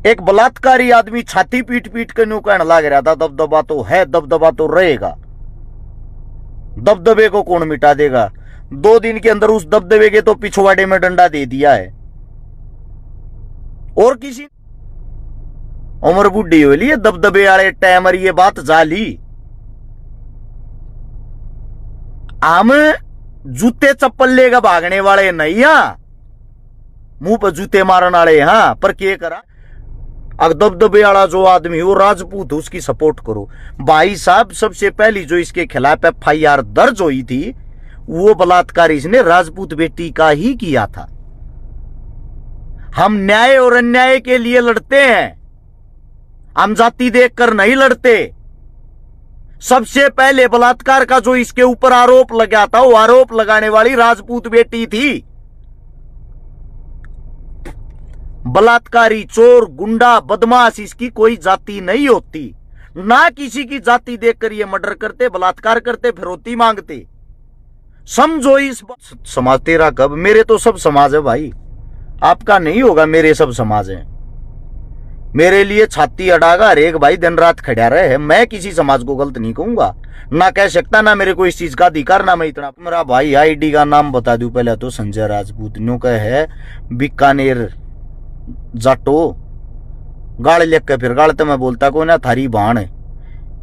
एक बलात्कारी आदमी छाती पीट पीट के न्यू कहने लग रहा था दबदबा तो है, दबदबा तो रहेगा, दबदबे को कौन मिटा देगा। 2 दिन के अंदर उस दबदबे के तो पिछवाड़े में डंडा दे दिया है। और किसी उम्र बुढ़ी हो ली दबदबे वाले टाइमर ये बात जाली। हम जूते चप्पल लेकर भागने वाले नहीं, हाँ मुंह पर जूते मारने वाले, हाँ पर क्या करा। अब दबदबे वाला जो आदमी वो राजपूत उसकी सपोर्ट करो। भाई साहब सबसे पहली जो इसके खिलाफ FIR दर्ज हुई थी वो बलात्कार इसने राजपूत बेटी का ही किया था। हम न्याय और अन्याय के लिए लड़ते हैं, हम जाति देखकर नहीं लड़ते। सबसे पहले बलात्कार का जो इसके ऊपर आरोप लगा था वो आरोप लगाने वाली राजपूत बेटी थी। बलात्कारी, चोर, गुंडा, बदमाश इसकी कोई जाति नहीं होती। ना किसी की जाति देखकर ये मर्डर करते, बलात्कार करते, फिरौती मांगते। समझो इस समाज तेरा कब, मेरे तो सब समाज है भाई, आपका नहीं होगा, मेरे सब समाज है। मेरे लिए छाती अड़ागा हर एक भाई दिन रात खड़ा रहे। मैं किसी समाज को गलत नहीं कहूंगा, ना कह सकता, ना मेरे को इस चीज का अधिकार, ना मैं इतना। मेरा भाई ID का नाम बता दूं पहले तो, संजय राजपूत न्यू का है, बीकानेर जाटो। गाड़ लिख के फिर गाड़ तो मैं बोलता को ना थारी बाण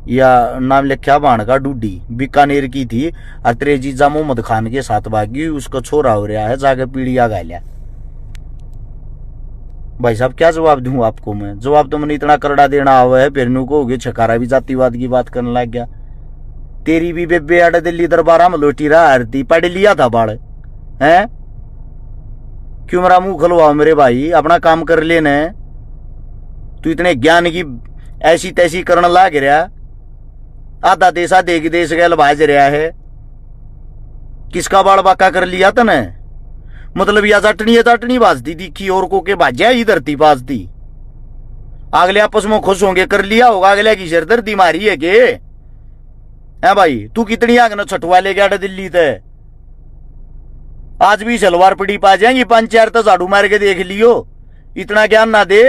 या नाम लिखा बाण का डूडी बीकानेर की थी। और तेरे जीजा मोहम्मद खान के साथ भागी, उसका छोरा हो रहा है जाके पीड़िया गालिया। भाई साहब क्या जवाब दूं आपको मैं, जवाब तो मैंने इतना करड़ा देना हुआ है। फिर नु कहोगे छकारा भी जातिवाद की बात करने लग गया। तेरी भी बेबे आड़े दिल्ली दरबारा में लोटी रहा हरती पढ़ लिया था बाड़ है। क्यों मेरा मुंह खुलवाओ मेरे भाई, अपना काम कर लेना। तू इतने ज्ञान की ऐसी तैसी करने लग रहा, आधा देश आधे की देश गैल भाज रहा है। किसका बाल बाका कर लिया तने, मतलब या चटनी बाजती दिखी और को के भाज्या ही धरती बाजती। अगले आपस में खुश होंगे कर लिया होगा, अगले की सिरदर्दी मारी है के है भाई। तू कितनी आग न छठवा ले गया दिल्ली ते, आज भी सलवार पड़ी पा जाएंगी 5-4 तो झाड़ू मार के देख लियो। इतना ज्ञान ना दे,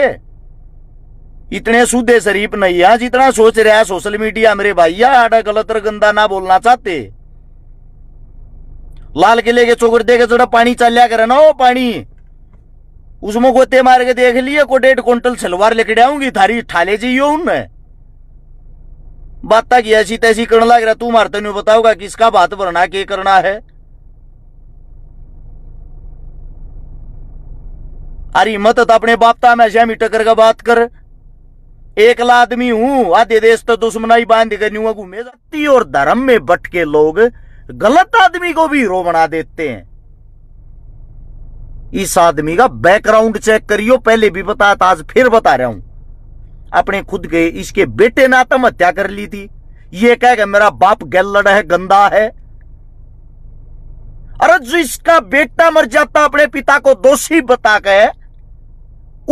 इतने सूदे शरीफ नहीं है जितना सोच रहा है सोशल मीडिया मेरे भैया। आड़ा गलत और गंदा ना बोलना चाहते। लाल किले के चौकर दे के थोड़ा पानी चलिया करे ना, वो पानी उसमें गोते मार के देख लिए को 1.5 क्विंटल सलवार लेके आऊंगी थारी ठाले जाइयो उनमें। बात की ऐसी तैसी करने लग रहा। तू मारते नहीं बताओगा किसका बात भरना के करना है। अरे मत अपने बापता में हमेशा टकर का बात कर। एकला आदमी हूं, आधे देश तो दुश्मनाई बांध के घूमे जाती। और धर्म में भटके लोग गलत आदमी को भी हीरो बना देते हैं। इस आदमी का बैकग्राउंड चेक करियो, पहले भी बताया था आज फिर बता रहा हूं। अपने खुद के इसके बेटे ने आत्महत्या कर ली थी, ये कहेगा मेरा बाप गैलड़ है, गंदा है। अरे जो इसका बेटा मर जाता अपने पिता को दोषी बता के,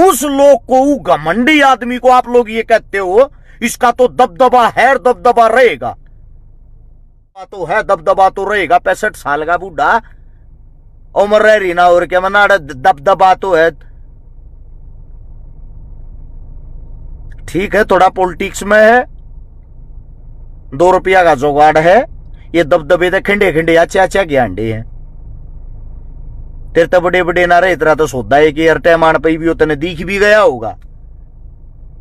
उस लोग को, घमंडी आदमी को आप लोग ये कहते हो इसका तो दबदबा है, दबदबा रहेगा। तो है दबदबा तो रहेगा। 65 साल का बूढ़ा उम्र रह रही ना, और क्या मना दबदबा तो है। ठीक है थोड़ा पॉलिटिक्स में है, 2 रुपया का जुगाड़ है। ये दबदबे तो खिंडे खिंडे अच्छा के अंडे हैं। तेरे तो बड़े बड़े ना रहे, तेरा तो सौदा है कि मान पे भी उतने दिख भी गया होगा।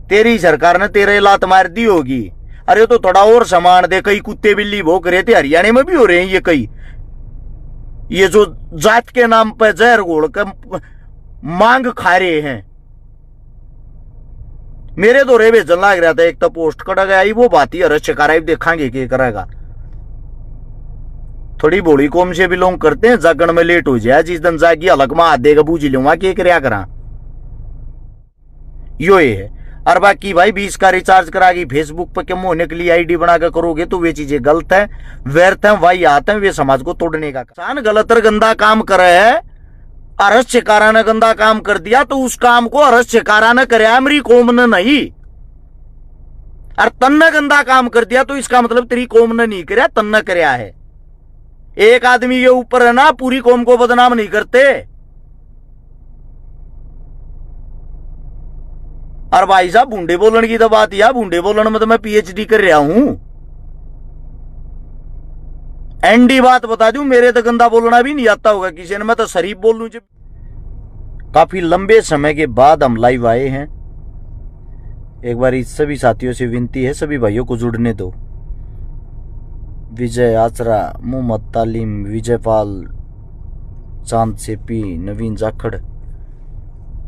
तेरी सरकार ने तेरे लात मार दी होगी। अरे तो थोड़ा और सामान दे, कई कुत्ते बिल्ली भोग रहे थे, हरियाणा में भी हो रहे हैं ये कई। ये जो जात के नाम पर जहर घोल कर मांग खा रहे हैं। मेरे तो रे भेजन लग रहा था, एक तो पोस्ट कटा गया वो बात ही अरस चकारा देखांगे क्या करेगा। थोड़ी बोली कौम से बिलोंग करते हैं, जागण में लेट हो जाए, जिस दिन जागी अलग में हाथ देगा बूझ लूंगा कि क्या करा। यो ये है। और बाकी भाई 20 का रिचार्ज करागी फेसबुक पर क्यों होने के लिए आईडी बनाकर करोगे तो वे चीजें गलत है, व्यर्थ है, वही आते हैं वे समाज को तोड़ने का। किसान गलत और गंदा काम करे है, अरस चकारा ने गंदा काम कर दिया तो उस काम को अरस चकारा ने करे, मेरी कौम ने नहीं। और तन ने गंदा काम कर दिया तो इसका मतलब तेरी कौम ने नहीं कराया, तन ने कराया है। एक आदमी के ऊपर है ना, पूरी कौम को बदनाम नहीं करते। और भाई साहब बूंदे बोलन की तो बात, या बूंदे बोलन में तो मैं पीएचडी कर रहा हूं। एंडी बात बता दूं, मेरे तो गंदा बोलना भी नहीं आता होगा किसी ने, मैं तो शरीफ बोल लूं। काफी लंबे समय के बाद हम लाइव आए हैं। एक बार इस सभी साथियों से विनती है, सभी भाइयों को जुड़ने दो। विजय आचरा, मोहम्मद तालीम, विजयपाल, चांद सेपी, नवीन जाखड़,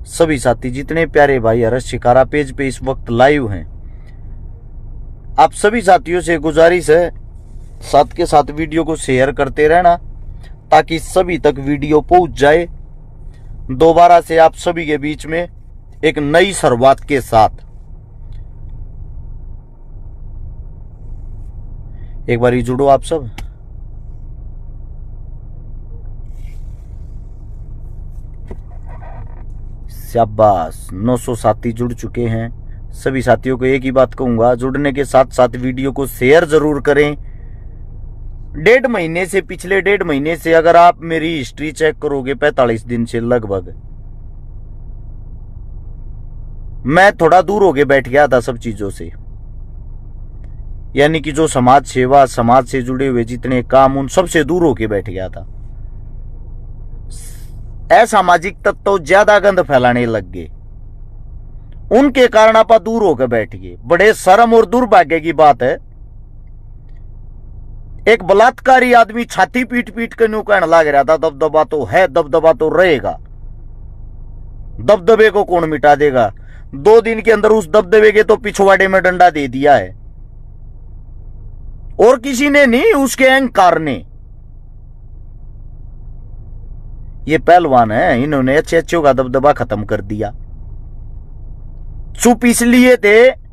सभी साथी जितने प्यारे भाई हर्ष शिकारा पेज पे इस वक्त लाइव हैं, आप सभी साथियों से गुजारिश है साथ के साथ वीडियो को शेयर करते रहना ताकि सभी तक वीडियो पहुंच जाए। दोबारा से आप सभी के बीच में एक नई शुरुआत के साथ एक बार ही जुड़ो आप सब। शाबाश, 900 साथी जुड़ चुके हैं। सभी साथियों को एक ही बात कहूंगा, जुड़ने के साथ साथ वीडियो को शेयर जरूर करें। पिछले 1.5 महीने से अगर आप मेरी हिस्ट्री चेक करोगे, 45 दिन से लगभग मैं थोड़ा दूर होके बैठ गया था सब चीजों से, यानी कि जो समाज सेवा, समाज से जुड़े हुए जितने काम, उन सब से दूर होके बैठ गया था। असामाजिक तत्व ज्यादा गंद फैलाने लग गए, उनके कारण आप दूर होकर बैठ गए। बड़े शर्म और दुर्भाग्य की बात है, एक बलात्कारी आदमी छाती पीट पीट कर न्यू कहने लग रहा था दबदबा तो है, दबदबा तो रहेगा, दबदबे को कौन मिटा देगा। 2 दिन के अंदर उस दबदबे के तो पिछवाड़े में डंडा दे दिया है, और किसी ने नहीं, उसके अहंकार ने। ये पहलवान है, इन्होंने अच्छे अच्छों का दबदबा खत्म कर दिया। चुप इसलिए थे,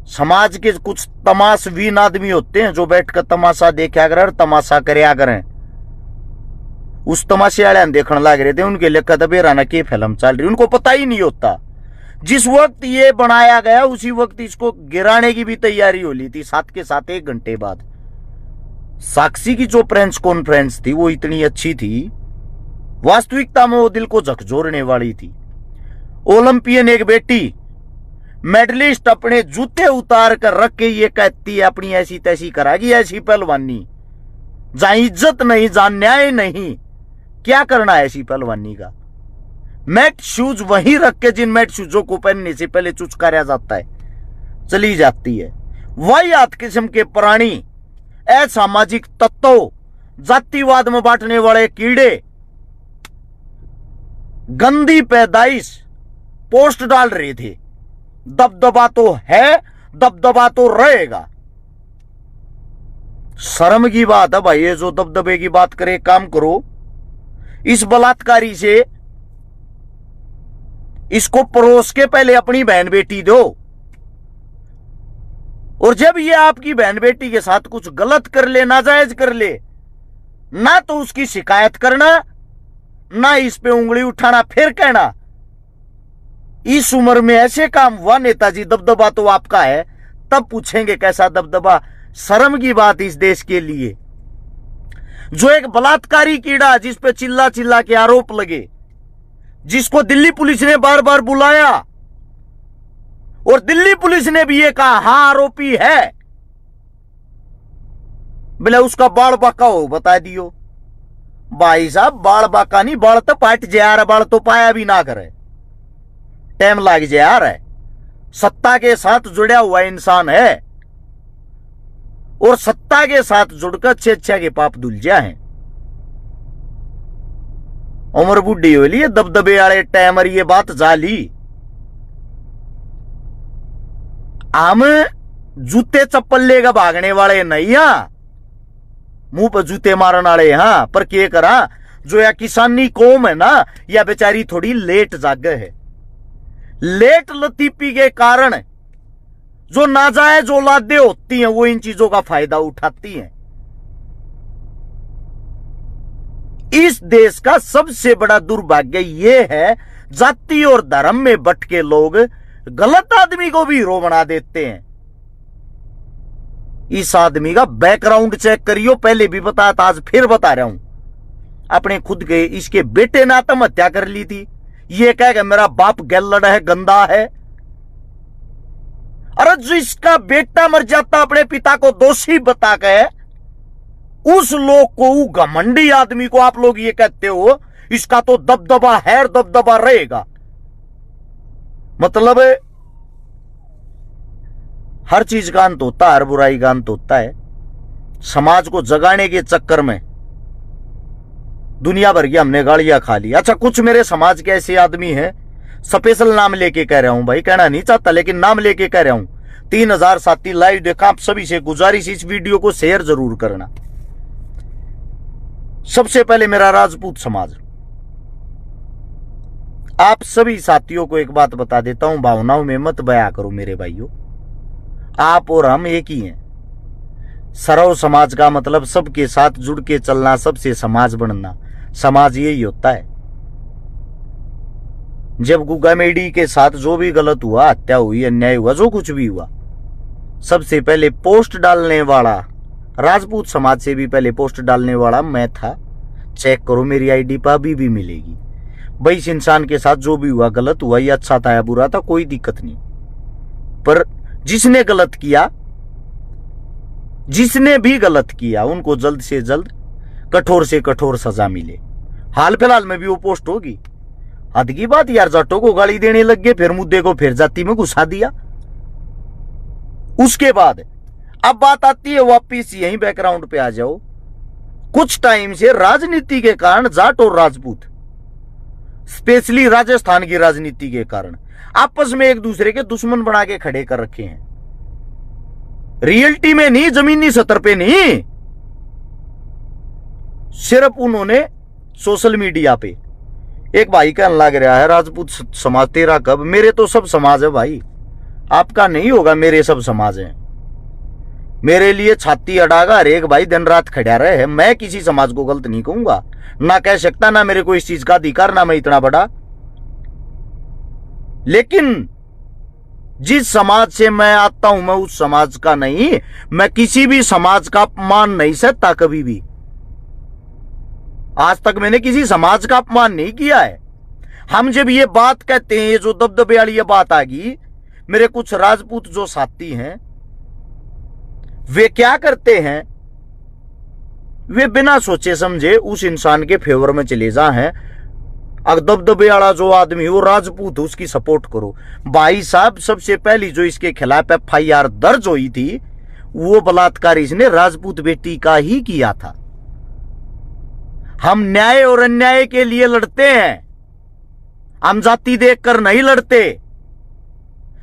समाज के कुछ तमाशवीन आदमी होते हैं जो बैठकर तमाशा देखा करें और तमाशा करया करें। उस तमाशे वाले देखने लग रहे थे, उनके लिए कदबेराना की फिल्म चल रही, उनको पता ही नहीं होता। जिस वक्त ये बनाया गया उसी वक्त इसको गिराने की भी तैयारी हो ली थी। साथ के साथ 1 घंटे बाद साक्षी की जो प्रेस कॉन्फ्रेंस थी वो इतनी अच्छी थी, वास्तविकता में वो दिल को झकझोरने वाली थी। ओलंपियन एक बेटी मेडलिस्ट अपने जूते उतार कर रख के ये कहती है अपनी ऐसी तैसी कराएगी, ऐसी पहलवानी जहां इज्जत नहीं, जहां न्याय नहीं, क्या करना है ऐसी पहलवानी का। मैट शूज वहीं रख के, जिन मैट शूजों को पहनने से पहले चुचकारा जाता है, चली जाती है। वाहियात किस्म के प्राणी, असामाजिक तत्व, जातिवाद में बांटने वाले कीड़े, गंदी पैदाइश पोस्ट डाल रहे थे, दबदबा तो है, दबदबा तो रहेगा। शर्म की बात है भाई, ये जो दबदबे की बात करे, काम करो। इस बलात्कारी से इसको परोस के पहले अपनी बहन बेटी दो, और जब ये आपकी बहन बेटी के साथ कुछ गलत कर ले, नाजायज कर ले, ना तो उसकी शिकायत करना, ना इस पे उंगली उठाना, फिर कहना इस उम्र में ऐसे काम हुआ नेताजी, दबदबा तो आपका है। तब पूछेंगे कैसा दबदबा। शर्म की बात इस देश के लिए, जो एक बलात्कारी कीड़ा जिस पे चिल्ला चिल्ला के आरोप लगे, जिसको दिल्ली पुलिस ने बार बार बुलाया और दिल्ली पुलिस ने भी ये कहा हां आरोपी है, बोले उसका बाल बाका हो बता दियो। भाई साहब बाल बाका नहीं, बाल तो पाट जा, बाल तो पाया भी ना करे, टाइम लग जा रहा है। सत्ता के साथ जुड़ा हुआ इंसान है, और सत्ता के साथ जुड़कर अच्छे के पाप धुल जा है। उम्र बुढ़ी हो ली, दबदबे वाले टाइमर ये बात जाली। हम जूते चप्पल लेकर भागने वाले नहीं, हां मुंह पर जूते मारने वाले, हां पर क्या करा, जो या किसानी कौम है ना, या बेचारी थोड़ी लेट जागे है। लेट लतीफी के कारण जो नाजायज औलादे होती हैं वो इन चीजों का फायदा उठाती हैं। इस देश का सबसे बड़ा दुर्भाग्य ये है, जाति और धर्म में बट के लोग गलत आदमी को भी हीरो बना देते हैं। इस आदमी का बैकग्राउंड चेक करियो, पहले भी बताया था, आज फिर बता रहा हूं। अपने खुद के इसके बेटे ने आत्महत्या कर ली थी, ये कहेगा मेरा बाप गैलड़ है, गंदा है। अरे जो इसका बेटा मर जाता अपने पिता को दोषी बता के, उस लोग को, घमंडी आदमी को आप लोग ये कहते हो इसका तो दबदबा है और दबदबा रहेगा। मतलब हर चीज का अंत होता है, हर बुराई का अंत होता है। समाज को जगाने के चक्कर में दुनिया भर की हमने गालियां खा ली। अच्छा, कुछ मेरे समाज के ऐसे आदमी हैं, स्पेशल नाम लेके कह रहा हूं भाई, कहना नहीं चाहता लेकिन नाम लेके कह रहा हूं, 3000 साथी लाइव देखा। आप सभी से गुजारिश, इस वीडियो को शेयर जरूर करना। सबसे पहले मेरा राजपूत समाज, आप सभी साथियों को एक बात बता देता हूं, भावनाओं में मत बया करो मेरे भाइयों। आप और हम एक ही हैं। सर्व समाज का मतलब सबके साथ जुड़ के चलना, सबसे समाज बनना। समाज यही होता है। जब गुगा मेडी के साथ जो भी गलत हुआ, हत्या हुई, अन्याय हुआ, जो कुछ भी हुआ, सबसे पहले पोस्ट डालने वाला राजपूत समाज से भी पहले पोस्ट डालने वाला मैं था। चेक करो मेरी आईडी पर, अभी भी मिलेगी भाई। इस इंसान के साथ जो भी हुआ, गलत हुआ या अच्छा था या बुरा था, कोई दिक्कत नहीं। पर जिसने गलत किया, जिसने भी गलत किया, उनको जल्द से जल्द कठोर से कठोर सजा मिले। हाल फिलहाल में भी वो पोस्ट होगी। हद की बात यार, जाटों को गाली देने लग गए, फिर मुद्दे को फिर जाति में घुसा दिया। उसके बाद अब बात आती है वापिस यही बैकग्राउंड पे आ जाओ। कुछ टाइम से राजनीति के कारण जाट और राजपूत, स्पेशली राजस्थान की राजनीति के कारण, आपस में एक दूसरे के दुश्मन बना के खड़े कर रखे हैं। रियलिटी में नहीं, जमीनी स्तर पे नहीं, सिर्फ उन्होंने सोशल मीडिया पे। एक भाई कहने लग रहा है राजपूत समाज तेरा कब? मेरे तो सब समाज है भाई, आपका नहीं होगा, मेरे सब समाज है। मेरे लिए छाती अड़ागा हर एक भाई दिन रात खड़ा रहे है। मैं किसी समाज को गलत नहीं कहूंगा, ना कह सकता, ना मेरे को इस चीज का अधिकार, ना मैं इतना बड़ा। लेकिन जिस समाज से मैं आता हूं, मैं उस समाज का नहीं, मैं किसी भी समाज का अपमान नहीं सहता कभी भी। आज तक मैंने किसी समाज का अपमान नहीं किया है। हम जब ये बात कहते हैं, ये जो दबदबे वाली ये बात आ गई, मेरे कुछ राजपूत जो साथी हैं, वे क्या करते हैं, वे बिना सोचे समझे उस इंसान के फेवर में चले जा हैं। अगर दबदबे वाला जो आदमी वो राजपूत, उसकी सपोर्ट करो। भाई साहब, सबसे पहली जो इसके खिलाफ FIR दर्ज हुई थी, वो बलात्कार इसने राजपूत बेटी का ही किया था। हम न्याय और अन्याय के लिए लड़ते हैं, हम जाति देखकर नहीं लड़ते।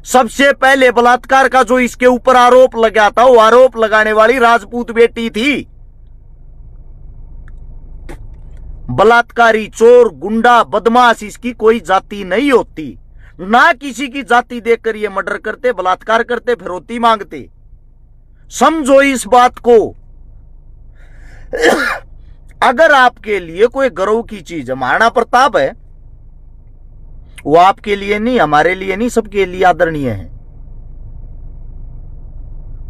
सबसे पहले बलात्कार का जो इसके ऊपर आरोप लगा था, वो आरोप लगाने वाली राजपूत बेटी थी। बलात्कारी, चोर, गुंडा, बदमाश, इसकी कोई जाति नहीं होती। ना किसी की जाति देखकर ये मर्डर करते, बलात्कार करते, फिरौती मांगते। समझो इस बात को। अगर आपके लिए कोई गर्व की चीज है, महाराणा प्रताप है, वो आपके लिए नहीं, हमारे लिए नहीं, सबके लिए आदरणीय है।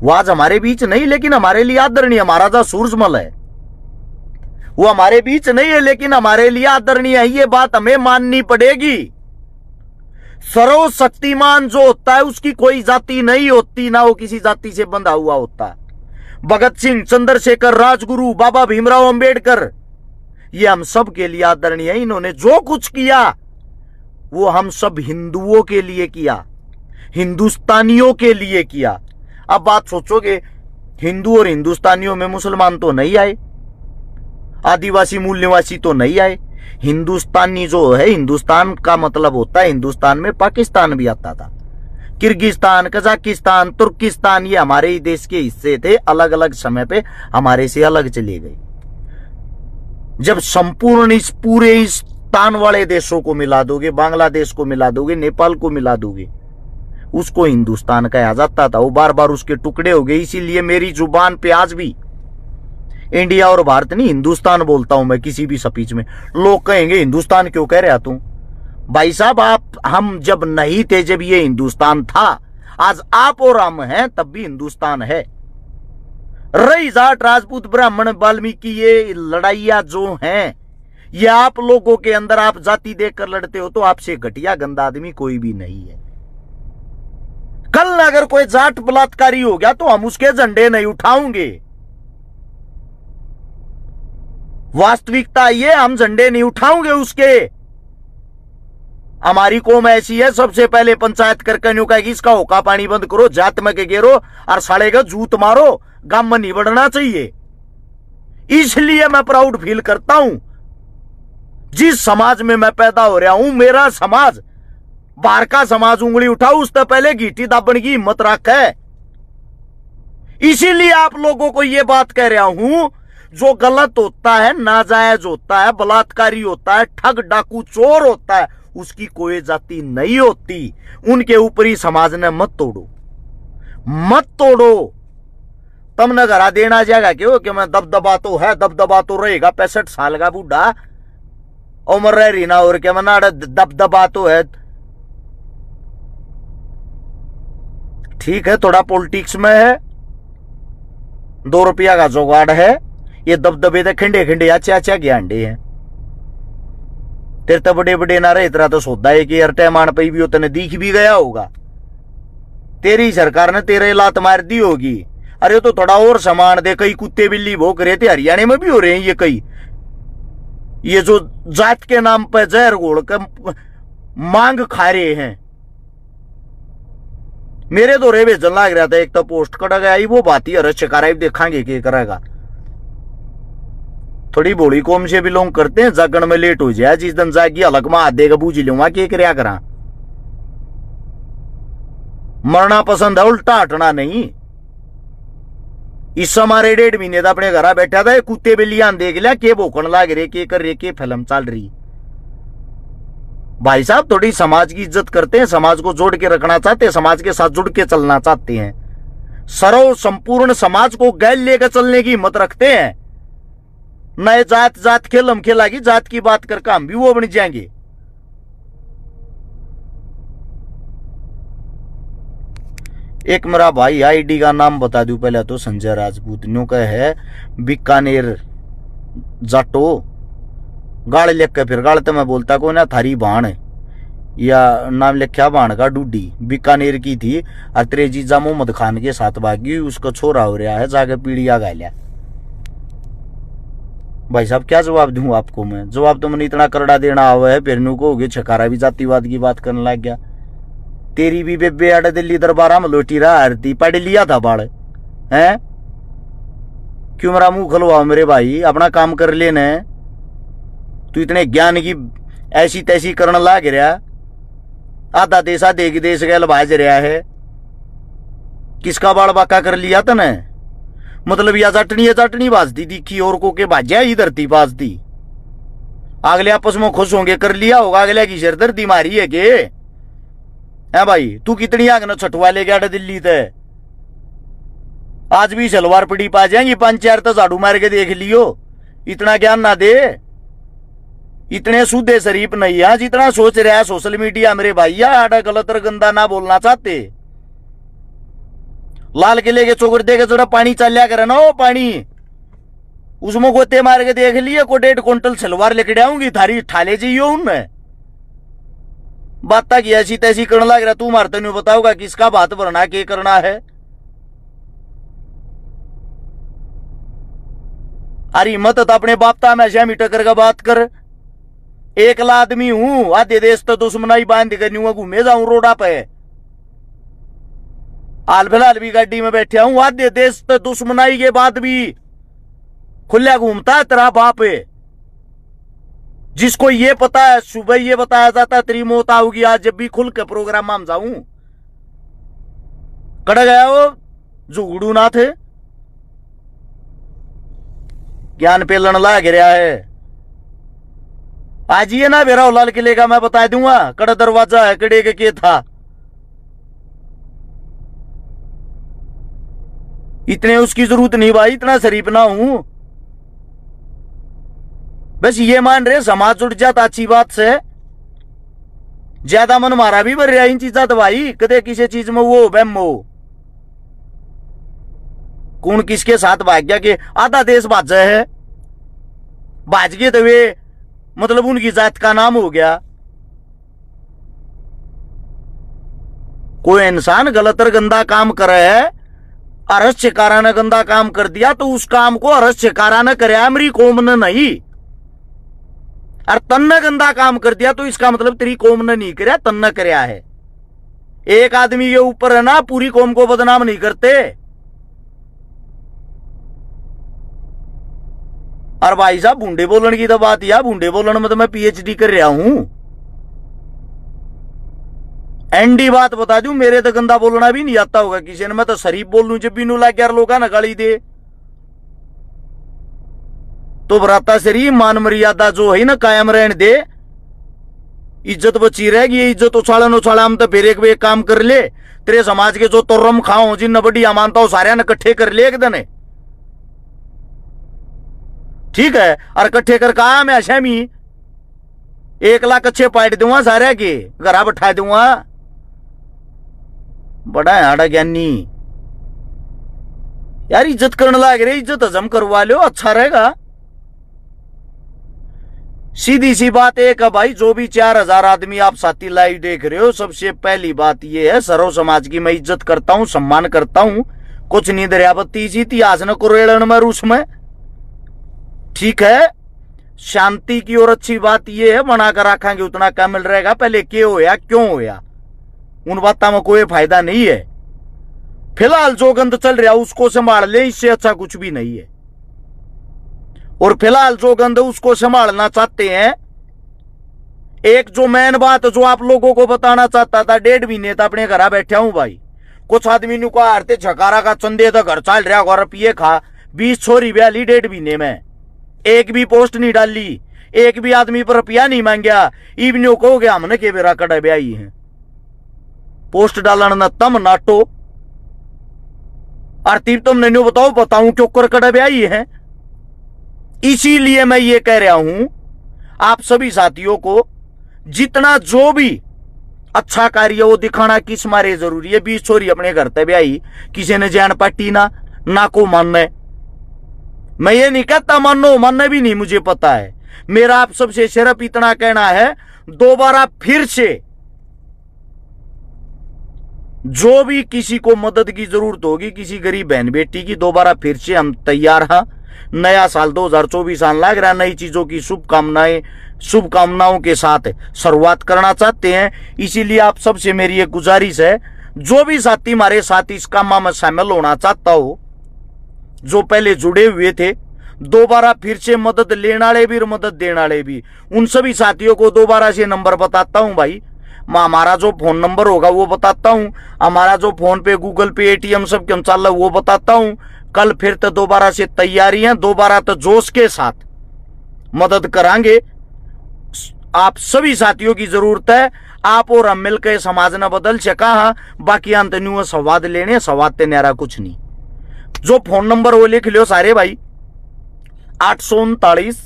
वो आज हमारे बीच नहीं, लेकिन हमारे लिए आदरणीय। महाराजा सूरजमल है, वो हमारे बीच नहीं है, लेकिन हमारे लिए आदरणीय है। ये बात हमें माननी पड़ेगी। सर्वशक्तिमान जो होता है, उसकी कोई जाति नहीं होती, ना वो किसी जाति से बंधा हुआ होता है। भगत सिंह, चंद्रशेखर, राजगुरु, बाबा भीमराव अंबेडकर, ये हम सब के लिए आदरणीय है। इन्होंने जो कुछ किया वो हम सब हिंदुओं के लिए किया, हिंदुस्तानियों के लिए किया। अब बात सोचोगे, हिंदू और हिंदुस्तानियों में मुसलमान तो नहीं आए, आदिवासी मूल निवासी तो नहीं आए। हिंदुस्तानी जो है, हिंदुस्तान का मतलब होता है, हिंदुस्तान में पाकिस्तान भी आता था, किर्गिस्तान, कजाकिस्तान, तुर्किस्तान, ये हमारे ही देश के हिस्से थे। अलग अलग समय पे हमारे से अलग चले गए। जब संपूर्ण इस पूरे इस तान वाले देशों को मिला दोगे, बांग्लादेश को मिला दोगे, नेपाल को मिला दोगे, उसको हिंदुस्तान कहा जाता था। वो बार बार उसके टुकड़े हो गए। इसीलिए मेरी जुबान पे आज भी इंडिया और भारत नहीं, हिंदुस्तान बोलता हूं मैं किसी भी स्पीच में। लोग कहेंगे हिंदुस्तान क्यों कह रहा तू? भाई साहब, हम जब नहीं थे, जब ये हिंदुस्तान था, आज आप और हम हैं, तब भी हिंदुस्तान है। रही जाट, राजपूत, ब्राह्मण, वाल्मीकि, ये लड़ाइयां जो हैं, ये आप लोगों के अंदर आप जाति देखकर लड़ते हो तो आपसे घटिया गंदा आदमी कोई भी नहीं है। कल अगर कोई जाट बलात्कारी हो गया तो हम उसके झंडे नहीं उठाएंगे। वास्तविकता ये, हम झंडे नहीं उठाएंगे उसके। हमारी कौम ऐसी है, सबसे पहले पंचायत करके न्यू कहेगी इसका होका पानी बंद करो, जात में के गेरो और साड़े का जूत मारो, गांव में नहीं बढ़ना चाहिए। इसलिए मैं प्राउड फील करता हूं जिस समाज में मैं पैदा हो रहा हूं। मेरा समाज, बाहर का समाज उंगली उठाओ उससे पहले घीटी दाबन की हिम्मत रखे। इसीलिए आप लोगों को यह बात कह रहा हूं, जो गलत होता है, नाजायज होता है, बलात्कारी होता है, ठग डाकू चोर होता है, उसकी कोई जाति नहीं होती। उनके ऊपरी समाज ने मत तोड़ो, मत तोड़ो। तुमने घरा देना जाएगा क्यों कि मैं दबदबा तो है, दबदबा तो रहेगा। 65 साल का बूढ़ा उम्र रह रही ना, और क्या मना दबदबा तो है। ठीक है, थोड़ा पॉलिटिक्स में है, 2 रुपया का जुगाड़ है। ये दबदबे तो खंडे खंडे अच्छा अच्छा ज्ञांडे हैं। तेरे तो बड़े बड़े ना रहे, इतना तो सौदा है कि हर टाइम आन पई भी उतने दिख भी गया होगा। तेरी सरकार ने तेरे लात मार दी होगी। अरे तो थोड़ा और सामान दे। कई कुत्ते बिल्ली भोग रहे थे, हरियाणा में भी हो रहे हैं ये कई। ये जो जात के नाम पर जहर घोल कर मांग खा रहे हैं। मेरे तो रेवे जल लग रहा था, एक तो पोस्ट कटा गया वो बात ही अरे शिकारा देखांगे क्या करेगा। थोड़ी बोली कौम से बिलोंग करते हैं, जागण में लेट हो जाए, जिस दिन जागी अलग में हाथ देगा बूझ लूंगा क्या क्या करा। मरना पसंद है, उल्टा हटना नहीं। इस हमारे 1.5 महीने था अपने घर बैठा था, कुत्ते बिल्लियां देख लिया के भोकन लाग रहे, के कर रहे, के फिल्म चल रही। भाई साहब थोड़ी समाज की इज्जत करते हैं, समाज को जोड़ के रखना चाहते हैं, समाज के साथ जुड़ के चलना चाहते हैं, सर्व संपूर्ण समाज को गैल लेकर चलने की हिम्मत रखते हैं। नए जात जात खेल हम खेलागी, जात की बात करके हम भी वो बन जाएंगे। एक मेरा भाई आईडी का नाम बता दूं पहले तो, संजय राजपूत न्यू का है, बीकानेर जाटो। गाड़ लिख के फिर गाड़ते मैं बोलता को ना थारी बाण या नाम लिखा बाण का डूडी, बीकानेर की थी। और तेरे जीजा मोहम्मद खान के साथ भागी, उसका छोरा हो रहा है, जाके पीड़िया गालिया। भाई साहब क्या जवाब दूं आपको मैं? जवाब तो मैंने इतना करड़ा देना हुआ है, फिर न्यू को होगी छकारा भी जातिवाद की बात करने लग गया। तेरी भी बेबे आड़े दिल्ली दरबारा में लोटी रहा आरती पढ़ लिया था बाड़ है। क्यों मेरा मुंह खलवाओ मेरे भाई, अपना काम कर लेने। तू इतने ज्ञान की ऐसी तैसी करने लाग रहा, आधा देश आधे की देश गैल भाज रहा है। किसका बाड़ बाका कर लिया तने? मतलब या चटनी बाजती दिखी और को के भाज्या ही धरती बाजती। अगले आपस में खुश होंगे कर लिया होगा, अगले की सिरदर्दी मारी है के है भाई। तू कितनी आग न छठवा ले गया दिल्ली ते, आज भी सलवार पड़ी पा जाएंगी, 5-4 तो झाड़ू मार के देख लियो। इतना ज्ञान ना दे, इतने सूदे शरीफ नहीं है जितना सोच रहा है सोशल मीडिया मेरे भैया। आड़ा गलत और गंदा ना बोलना चाहते। लाल किले के चौकर दे के जरा पानी चलिया करे ना, वो पानी उसमें गोते मार के देख लिए को 1.5 क्विंटल सलवार लेके आऊंगी थारी ठाले जाइयो उनमें। बात की ऐसी तैसी करने लग रहा। तू मारते नहीं बताओगा किसका बात भरना के करना है। अरे मत तो अपने बापता में हमेशा मिटकर का बात कर। एकला आदमी हूं, आधे देश तो दुश्मनाई बांध कर घूमे जाऊं रोडा पे। हाल फिलहाल भी गाड़ी में बैठा हूं, आधे देश तो दुश्मनाई के बाद भी खुला घूमता है तेरा बाप है। जिसको ये पता है, सुबह ये बताया जाता है तेरी मौत आओगी आज, जब भी खुल के प्रोग्राम में जाऊं कड़ गया वो जुगड़ू ना थे। ज्ञान पे लड़ ला गिरा है। आज ये ना मेरा लाल किले का मैं बता दूंगा कड़ा दरवाजा है, कड़े के था। इतने उसकी जरूरत नहीं भाई, इतना शरीफ ना हूं। बस ये मान रहे समाज जुड़ जाता अच्छी बात से। ज्यादा मन मारा भी भर रहा इन चीजा तो भाई, कदे किसी चीज में वो बहम हो कौन किसके साथ भाग गया कि आधा देश भाजा है। भाज गए तो वे मतलब उनकी जात का नाम हो गया। कोई इंसान गलत और गंदा काम करे है, अरस्यकारा ने गंदा काम कर दिया तो उस काम को अरस्यकारा ने करे, मेरी कौम ने नहीं। और तन ने गंदा काम कर दिया तो इसका मतलब तेरी कौम ने नहीं कराया, तन ने कराया है। एक आदमी के ऊपर है ना, पूरी कौम को बदनाम नहीं करते। और भाई साहब बूंदे बोलने की तो बात, या बूंदे बोलने में तो मैं पीएचडी कर रहा हूं। एंडी बात बता दूं, मेरे तो गंदा बोलना भी नहीं आता होगा किसी ने। मैं तो शरीफ बोल लूं जब भी नू लाग यार लोग ना गाली दे तो बराता शरीफ मान मर्यादा जो है ना कायम रहने दे, इज्जत बची रहेगी। इज्जत उछाला हम तो फिर एक काम कर ले, तेरे समाज के जो तोरम खाओ जिन बढ़िया मानता हो सारे ने इकट्ठे कर ले एक दिन, ठीक है। और इकट्ठे कर कहा मैं अशमी 1 लाख अच्छे पाइट दूंगा सारे के घरा बैठा दूंगा। बड़ा है आड़ा ज्ञानी यार, इज्जत करने लग रहे, इज्जत हजम करवा लो, अच्छा रहेगा। सीधी सी बात एक है भाई, जो भी 4000 आदमी आप साथी लाइव देख रहे हो, सबसे पहली बात ये है, सर्व समाज की मैं इज्जत करता हूं, सम्मान करता हूं। कुछ नहीं दरियावती जी इतिहास न कुरेड़न में रूस में, ठीक है। शांति की और अच्छी बात ये है, बनाकर रखेंगे उतना कम मिल रहेगा। पहले क्यों होया क्यों होया उन बातों में कोई फायदा नहीं है। फिलहाल जो गंद चल रहा उसको संभाल ले, इससे अच्छा कुछ भी नहीं है। और फिलहाल जो गंद उसको संभालना चाहते हैं, एक जो मेन बात जो आप लोगों को बताना चाहता था, 1.5 महीने तो अपने घर बैठा हूं भाई। कुछ आदमी ने कहा हरते झकारा का चंदे तो घर चल रहा, और रुपये खा 20 छोरी ब्याली 1.5 महीने में, एक भी पोस्ट नहीं डाली, एक भी आदमी पर रुपया नहीं मांगया। इवनियों कहोगे हमने के बेरा कड़ा ब्याई है, पोस्ट डालना न तम नाटो। आरती तुमने न्यू बताऊं क्यों कर कड़ा ब्याई है। इसीलिए मैं ये कह रहा हूं आप सभी साथियों को, जितना जो भी अच्छा कार्य वो दिखाना किस मारे जरूरी है। 20 छोरी अपने घर तक ब्याई, किसी ने जान पाटी ना को मानना। मैं ये नहीं कहता मानो, मानना भी नहीं, मुझे पता है। मेरा आप सबसे सिर्फ इतना कहना है, दोबारा फिर से जो भी किसी को मदद की जरूरत होगी, किसी गरीब बहन बेटी की, दोबारा फिर से हम तैयार हैं। नया साल 2024 आने लग रहा, नई चीजों की शुभकामनाओं के साथ शुरुआत करना चाहते हैं। इसीलिए आप सबसे मेरी एक गुजारिश है, जो भी साथी हमारे साथ इस काम में शामिल होना चाहता हो, जो पहले जुड़े हुए थे, दोबारा फिर से मदद लेने वाले भी और मदद देने वाले भी, उन सभी साथियों को दोबारा से नंबर बताता हूं भाई। हमारा जो फोन नंबर होगा वो बताता हूं, हमारा जो फोन पे गूगल पे एटीएम सब क्यों चल रहा वो बताता हूं। कल फिर तो दोबारा से तैयारी है, दोबारा तो जोश के साथ मदद करांगे। आप सभी साथियों की जरूरत है, आप और हम मिलकर समाज न बदल सका। बाकी अंत न्यू संवाद लेने, संवाद ते न्यारा कुछ नहीं। जो फोन नंबर वो लिख लियो सारे भाई, 839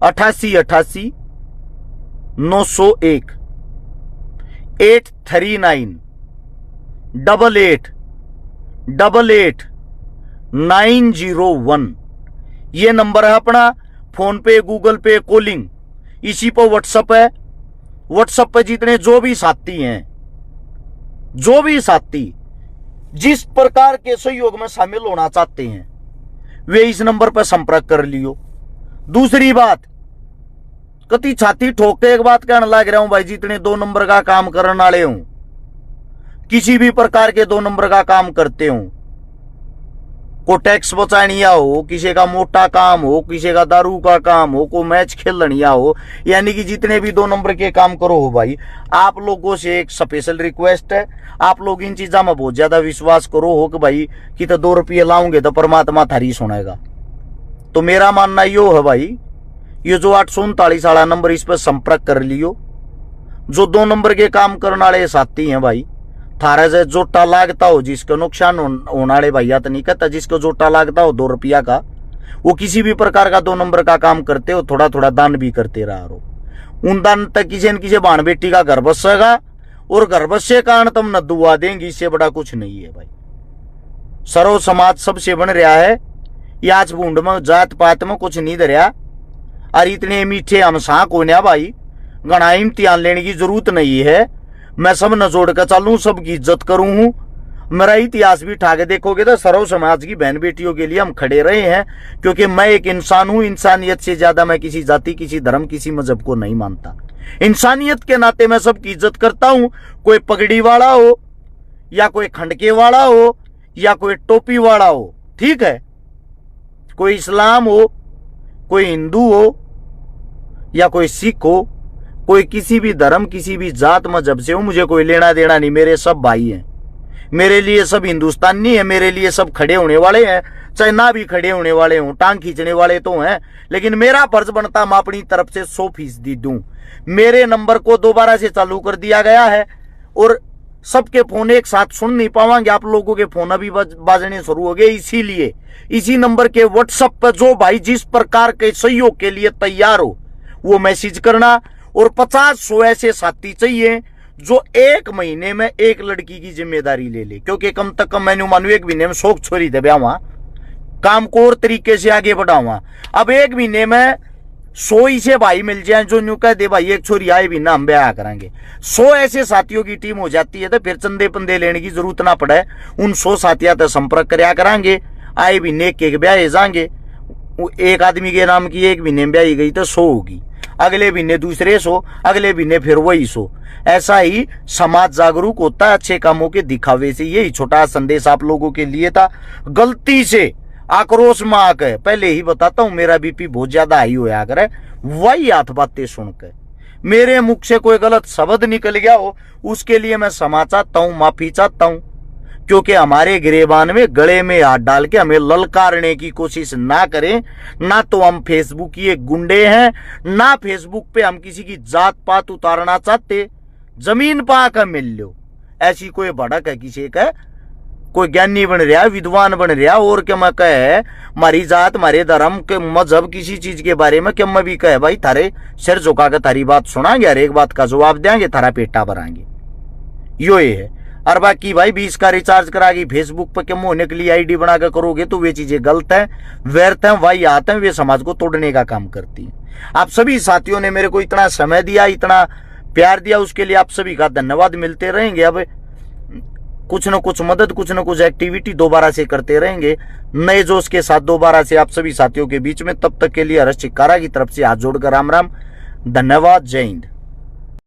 88 88 901 839 88 88 901। ये नंबर है अपना। फोन पे, गूगल पे, कॉलिंग, इसी पर व्हाट्सएप है। व्हाट्सएप पे जितने जो भी साथी हैं, जो भी साथी जिस प्रकार के सहयोग में शामिल होना चाहते हैं, वे इस नंबर पर संपर्क कर लियो। दूसरी बात, कति छाती ठोक के एक बात कहने लग रहा हूं भाई, जितने 2 नंबर का काम करने वाले हूं, किसी भी प्रकार के 2 नंबर का काम करते हूं, को टैक्स बचानिया हो, किसी का मोटा काम हो, किसी का दारू का काम हो, को मैच खेलनिया हो, यानी कि जितने भी 2 नंबर के काम करो हो भाई, आप लोगों से एक स्पेशल रिक्वेस्ट है, आप लोग इन चीजों में बहुत ज्यादा विश्वास करो हो कि भाई कि तो 2 रुपये लाओगे तो परमात्मा थारी सुनेगा। तो मेरा मानना यो है भाई, ये जो 839 वाला नंबर, इस पर संपर्क कर लियो। जो 2 नंबर के काम करने वाले साथी हैं भाई, थारा से जोटा लागता हो, जिसका नुकसान होने वाले भैया तो नहीं कहता, जिसको जोटा लागता हो 2 रुपया का, वो किसी भी प्रकार का 2 नंबर का काम करते हो, थोड़ा थोड़ा दान भी करते रहा हो। उन दान तक किसी न किसी बाण बेटी का घर बसेगा, और घर बसे कारण तुम न दुआ देंगी, इससे बड़ा कुछ नहीं है भाई। सर्व समाज सबसे बन रहा है, ये आज बूंद में जात पात में कुछ नहीं धरिया। और इतने मीठे हम साक होने भाई, घना इम्तिहान लेने की जरूरत नहीं है। मैं सब न जोड़ कर चलूं, सबकी इज्जत करूं हूं। मेरा इतिहास भी उठा के देखोगे तो सर्व समाज की बहन बेटियों के लिए हम खड़े रहे हैं, क्योंकि मैं एक इंसान हूं। इंसानियत से ज्यादा मैं किसी जाति, किसी धर्म, किसी मजहब को नहीं मानता। इंसानियत के नाते मैं सबकी इज्जत करता हूं। कोई पगड़ी वाला हो, या कोई खंडके वाला हो, या कोई टोपी वाला हो, ठीक है, कोई इस्लाम हो, कोई हिंदू हो, या कोई सिख हो, कोई किसी भी धर्म, किसी भी जात मजहब से हो, मुझे कोई लेना देना नहीं। मेरे सब भाई हैं, मेरे लिए सब हिंदुस्तानी है, मेरे लिए सब खड़े होने वाले हैं। चाहे ना भी खड़े होने वाले हों, टांग खींचने वाले तो हैं, लेकिन मेरा फर्ज बनता मैं अपनी तरफ से 100% दूं। मेरे नंबर को दोबारा से चालू कर दिया गया है, और सबके फोन एक साथ सुन नहीं पावांगे। आप लोगों के फोन अभी बाजने शुरू हो गए, इसीलिए इसी नंबर के व्हाट्सएप पर जो भाई जिस प्रकार के सहयोग के लिए तैयार हो वो मैसेज करना। और 50-100 ऐसे साथी चाहिए जो एक महीने में एक लड़की की जिम्मेदारी ले ले, क्योंकि कम तक कम मैंने मानू एक महीने में 100 छोरी दे ब्यावा, काम को और तरीके से आगे बढ़ावा। अब एक महीने में 100 ही से भाई मिल जाए जो न्यू कह दे भाई एक छोरी आए भी ना हम ब्याह करेंगे। 100 ऐसे साथियों की टीम हो जाती है तो फिर चंदे पंदे लेने की जरूरत ना पड़े। उन 100 साथियों तक संपर्क करया करांगे, आए भी नेक के ब्याह जाएंगे। एक आदमी के नाम की एक महीने में ब्याही गई तो 100 होगी, अगले महीने दूसरे 100, अगले महीने फिर वही 100। ऐसा ही समाज जागरूक होता है अच्छे कामों के दिखावे से। यही छोटा संदेश आप लोगों के लिए था। गलती से आक्रोश में आकर पहले ही बताता हूं, मेरा बीपी बहुत ज्यादा हाई होया करे, वही हाथ बातें सुनकर मेरे मुख से कोई गलत शब्द निकल गया हो उसके लिए मैं क्षमा चाहता हूं, माफी चाहता हूं। क्योंकि हमारे गिरेबान में गले में हाथ डाल के हमें ललकारने की कोशिश ना करें। ना तो हम फेसबुक की एक गुंडे हैं, ना फेसबुक पे हम किसी की जात पात उतारना चाहते। जमीन पा कर मिल लो, ऐसी कोई भड़क है किसी का, कोई ज्ञानी बन रहा, विद्वान बन रहा, और क्या मैं कहे मारी जात, मारे धर्म के मजहब किसी चीज के बारे में क्या मैं भी कहे भाई थारे सिर झुका कर थारी बात सुनाएंगे, हर एक बात का जवाब देंगे, थारा पेटा भराएंगे। यो ये है। और बाकी भाई 20 का रिचार्ज करागी फेसबुक पर कम होने के लिए आईडी बनाकर करोगे तो वे चीजें गलत है, व्यर्थ है, वही आते हैं, वे समाज को तोड़ने का काम करती है। आप सभी साथियों ने मेरे को इतना समय दिया, इतना प्यार दिया, उसके लिए आप सभी का धन्यवाद। मिलते रहेंगे, अब कुछ न कुछ मदद, कुछ न कुछ एक्टिविटी दोबारा से करते रहेंगे नए जोश के साथ दोबारा से आप सभी साथियों के बीच में। तब तक के लिए हर्ष चिक्कारा की तरफ से हाथ जोड़कर राम राम, धन्यवाद, जय हिंद।